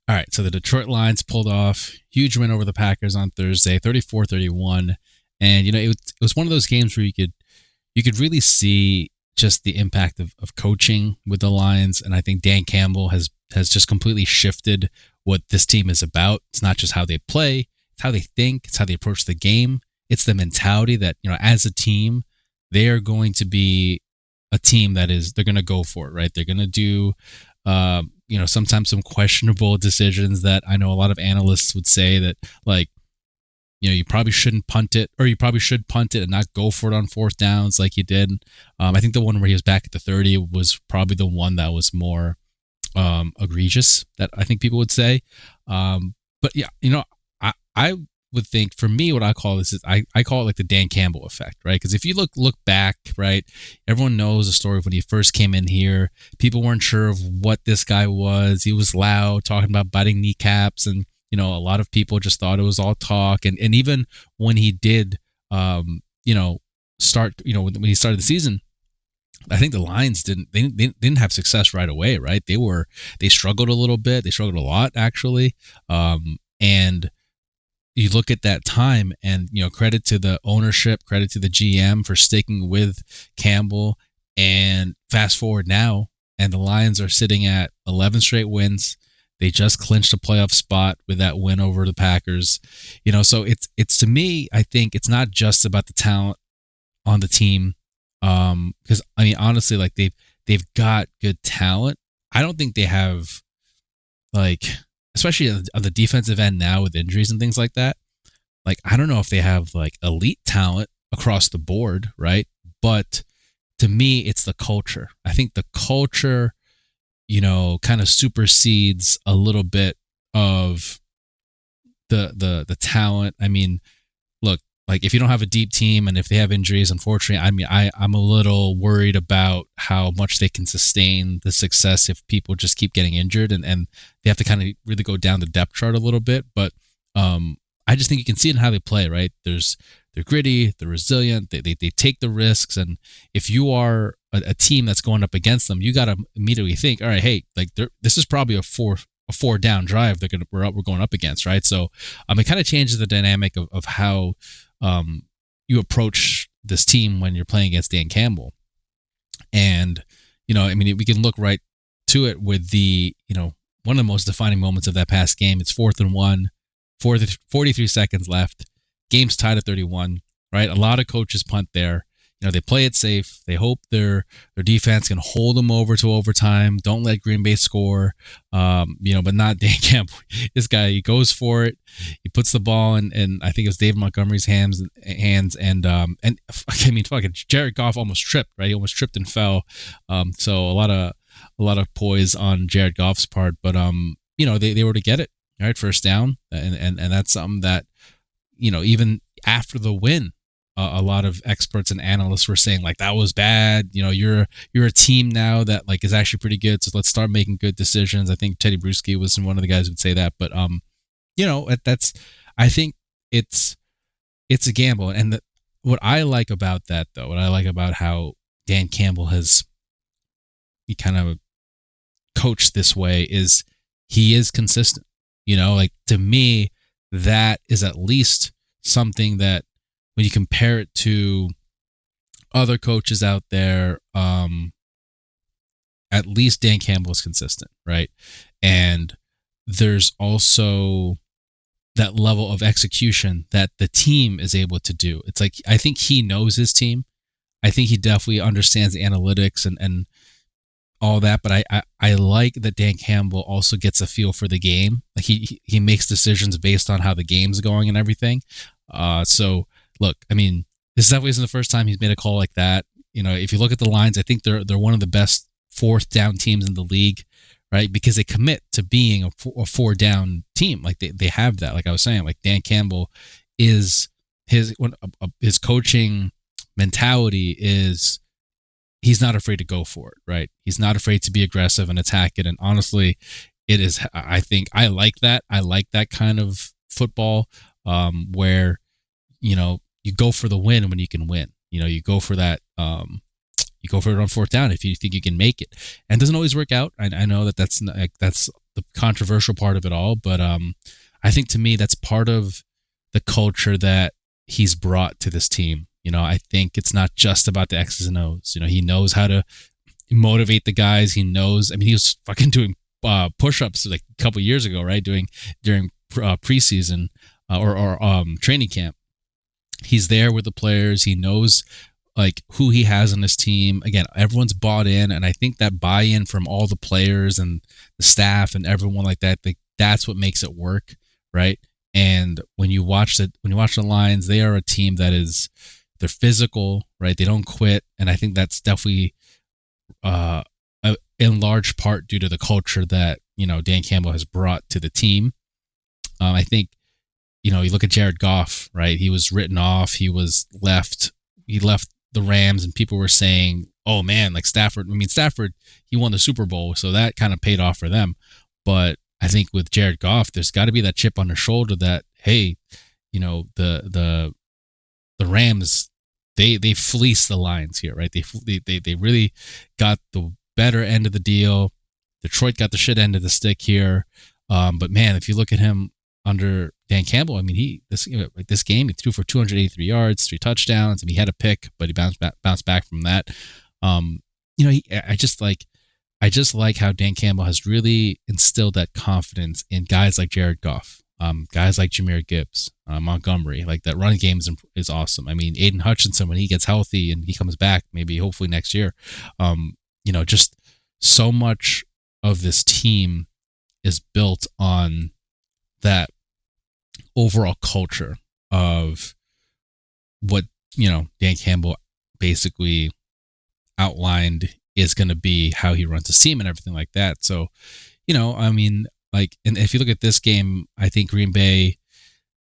All right, so the Detroit Lions pulled off huge win over the Packers on Thursday, 34-31. And it was one of those games where you could really see just the impact of coaching with the Lions, and I think Dan Campbell has just completely shifted what this team is about. It's not just how they play, it's how they think, it's how they approach the game. It's the mentality that, as a team, they are going to be a team that is they're going to go for it, right? They're going to do sometimes some questionable decisions that I know a lot of analysts would say that, like, you probably shouldn't punt it, or you probably should punt it and not go for it on fourth downs like you did. I think the one where he was back at the 30 was probably the one that was more egregious, that I think people would say. But yeah, I would think, for me, what I call this is I call it like the Dan Campbell effect, right? Because if you look back, right, everyone knows the story of when he first came in here. People weren't sure of what this guy was. He was loud, talking about biting kneecaps, and a lot of people just thought it was all talk. And even when he did, start, when he started the season, I think the Lions didn't have success right away, right? They struggled a little bit. They struggled a lot, actually. And you look at that time, and credit to the ownership, credit to the GM for sticking with Campbell. And fast forward now, and the Lions are sitting at 11 straight wins. They just clinched a playoff spot with that win over the Packers. So it's to me, I think it's not just about the talent on the team. Because I mean, honestly, like, they've got good talent. I don't think they have, like, especially on the defensive end now with injuries and things like that. Like, I don't know if they have like elite talent across the board, right? But to me, it's the culture. I think the culture, kind of supersedes a little bit of the talent. I mean, look, like, if you don't have a deep team and if they have injuries, unfortunately, I mean, I'm a little worried about how much they can sustain the success if people just keep getting injured, and they have to kind of really go down the depth chart a little bit. But I just think you can see it in how they play, right? They're gritty, they're resilient, they take the risks. And if you are a team that's going up against them, you got to immediately think, all right, hey, like, this is probably a four down drive we're going up against, right? So it kind of changes the dynamic of how you approach this team when you're playing against Dan Campbell. And I mean, we can look right to it with the one of the most defining moments of that past game. It's 4th and 1, 43 seconds left. Game's tied at 31, right? A lot of coaches punt there. They play it safe. They hope their defense can hold them over to overtime. Don't let Green Bay score. But not Dan Campbell. This guy, he goes for it. He puts the ball in, and I think it was Dave Montgomery's hands, and I mean, fucking Jared Goff almost tripped, right? He almost tripped and fell. So a lot of poise on Jared Goff's part, but they were to get it, right? First down, and that's something that, even after the win, a lot of experts and analysts were saying, like, that was bad. You're a team now that, like, is actually pretty good. So let's start making good decisions. I think Teddy Bruschi was one of the guys who would say that. But that's, I think it's a gamble. And what I like about that, though, what I like about how Dan Campbell he kind of coached this way, is he is consistent. Like, to me, that is at least something that, when you compare it to other coaches out there, at least Dan Campbell is consistent, right? And there's also that level of execution that the team is able to do. It's like, I think he knows his team. I think he definitely understands the analytics and all that. But I like that Dan Campbell also gets a feel for the game. Like, he makes decisions based on how the game's going and everything. So look, I mean, this definitely isn't the first time he's made a call like that. If you look at the Lions, I think they're one of the best fourth down teams in the league, right? Because they commit to being a four down team. Like, they have that. Like I was saying, like, Dan Campbell is his coaching mentality is, he's not afraid to go for it, right? He's not afraid to be aggressive and attack it. And honestly, it is, I think I like that. I like that kind of football, where, you go for the win when you can win. You go for that. You go for it on fourth down if you think you can make it. And it doesn't always work out. I know that's the controversial part of it all, but I think to me that's part of the culture that he's brought to this team. I think it's not just about the X's and O's. He knows how to motivate the guys. He knows. I mean, he was fucking doing push-ups like a couple years ago, right? During preseason or training camp. He's there with the players. He knows like who he has on his team. Again, everyone's bought in, and I think that buy-in from all the players and the staff and everyone like that, that's what makes it work, right? And when you watch the Lions, they are a team that they're physical, right? They don't quit, and I think that's definitely in large part due to the culture that Dan Campbell has brought to the team. I think you look at Jared Goff, right? He was written off. He left the Rams, and people were saying, "Oh man, like Stafford." I mean, Stafford, he won the Super Bowl, so that kind of paid off for them. But I think with Jared Goff, there's got to be that chip on their shoulder that, hey, the Rams, they fleeced the Lions here, right? They really got the better end of the deal. Detroit got the shit end of the stick here. But man, if you look at him under Dan Campbell, I mean, this game he threw for 283 yards, 3 touchdowns, and he had a pick, but he bounced back from that. I just like how Dan Campbell has really instilled that confidence in guys like Jared Goff, guys like Jahmyr Gibbs, Montgomery. Like that running game is awesome. I mean, Aiden Hutchinson, when he gets healthy and he comes back, maybe hopefully next year, just so much of this team is built on that overall culture of what Dan Campbell basically outlined is going to be how he runs his team and everything like that. So, I mean, like, and if you look at this game, I think Green Bay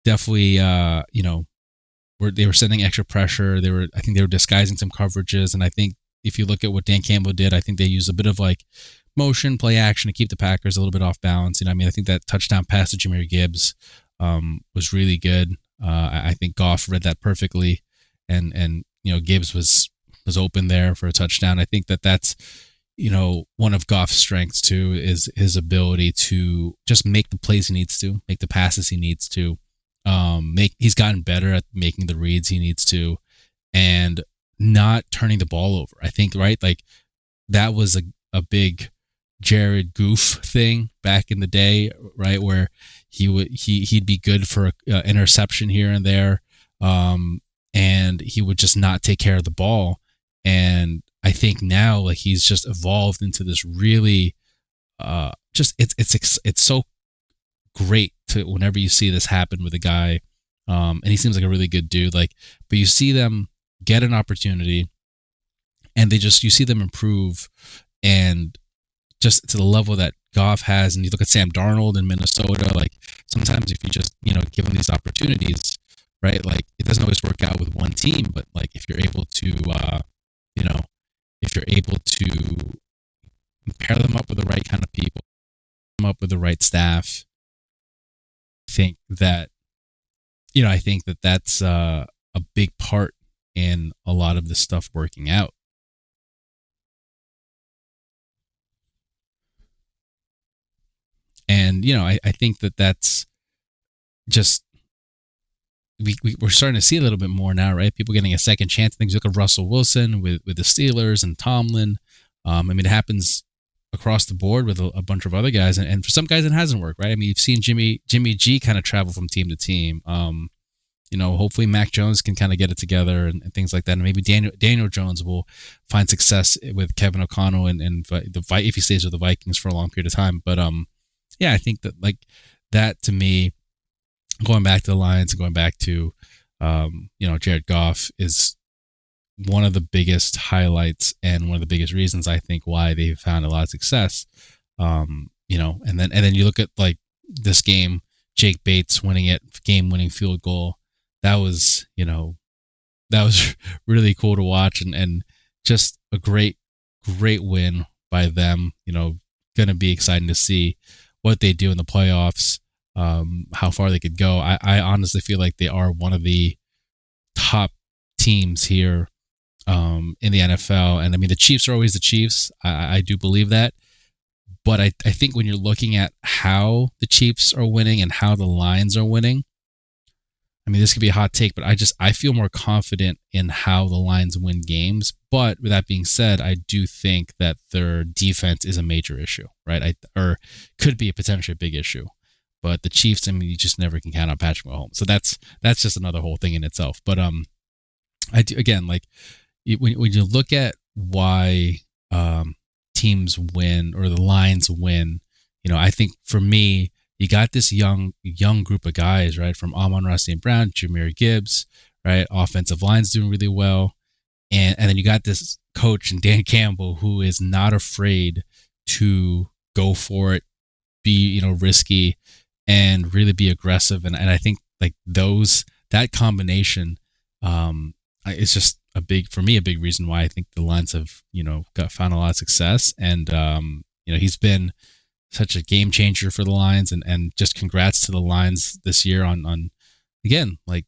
definitely, they were sending extra pressure. I think they were disguising some coverages, and I think if you look at what Dan Campbell did, I think they used a bit of like motion, play action to keep the Packers a little bit off balance. I mean, I think that touchdown pass to Jahmyr Gibbs was really good. I think Goff read that perfectly, and Gibbs was open there for a touchdown. I think that's one of Goff's strengths too, is his ability to just make the plays he needs to, make the passes he needs to. He's gotten better at making the reads he needs to, and not turning the ball over. I think, right, like that was a big Jared goof thing back in the day, right, where he'd be good for an interception here and there, and he would just not take care of the ball. And I think now, like, he's just evolved into this really, it's so great to whenever you see this happen with a guy, and he seems like a really good dude. Like, but you see them get an opportunity, and you see them improve, and just to the level that Goff has. And you look at Sam Darnold in Minnesota. Like, sometimes if you just give him these opportunities, right? Like, it doesn't always work out with one team, but like if you're able to pair them up with the right kind of people, them up with the right staff, I think that's a big part in a lot of this stuff working out. And I think that's just we're starting to see a little bit more now, right? People getting a second chance. Things. Look at Russell Wilson with the Steelers and Tomlin. I mean, it happens across the board with a bunch of other guys, and for some guys it hasn't worked, right? I mean, you've seen Jimmy G kind of travel from team to team. Hopefully Mac Jones can kind of get it together and things like that, and maybe Daniel Jones will find success with Kevin O'Connell and if he stays with the Vikings for a long period of time. But I think that like that to me, going back to the Lions and going back to Jared Goff is one of the biggest highlights and one of the biggest reasons I think why they've found a lot of success. And then you look at like this game, Jake Bates winning it, game-winning field goal. That was really cool to watch, and just a great win by them. Going to be exciting to see what they do in the playoffs, how far they could go. I honestly feel like they are one of the top teams here in the NFL. And I mean, the Chiefs are always the Chiefs. I do believe that. But I think when you're looking at how the Chiefs are winning and how the Lions are winning, I mean, this could be a hot take, but I feel more confident in how the Lions win games. But with that being said, I do think that their defense is a major issue, right? Or could be a potentially big issue. But the Chiefs, I mean, you just never can count on Patrick Mahomes. So that's just another whole thing in itself. But I do, again, like when you look at why teams win or the Lions win, I think for me, you got this young group of guys, right? From Amon-Ra St. Brown, Jahmyr Gibbs, right? Offensive line's doing really well. And then you got this coach and Dan Campbell who is not afraid to go for it, be, risky and really be aggressive. And I think like that combination is just a big reason why I think the Lions have, found a lot of success. And, he's been such a game changer for the Lions, and just congrats to the Lions this year on again, like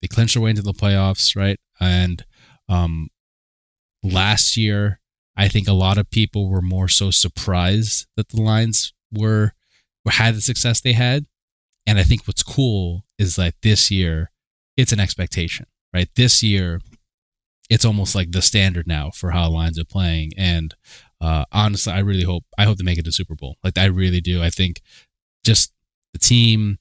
they clinched their way into the playoffs, right? And last year, I think a lot of people were more so surprised that the Lions had the success they had. And I think what's cool is that this year it's an expectation, right? This year it's almost like the standard now for how Lions are playing. And honestly, I hope they make it to Super Bowl. Like I really do. I think just the team,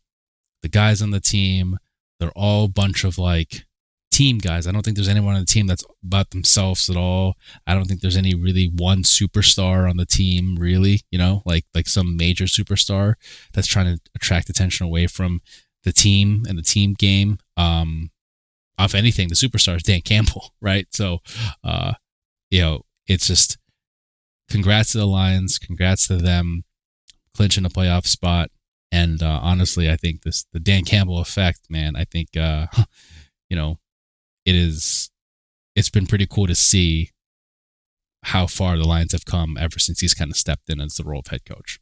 the guys on the team, they're all a bunch of like team guys. I don't think there's anyone on the team that's about themselves at all. I don't think there's any really one superstar on the team, really, like some major superstar that's trying to attract attention away from the team and the team game. If anything, the superstar is Dan Campbell, right? So, it's just congrats to the Lions, congrats to them clinching a playoff spot. And honestly, I think the Dan Campbell effect, man, I think, it's been pretty cool to see how far the Lions have come ever since he's kind of stepped in as the role of head coach.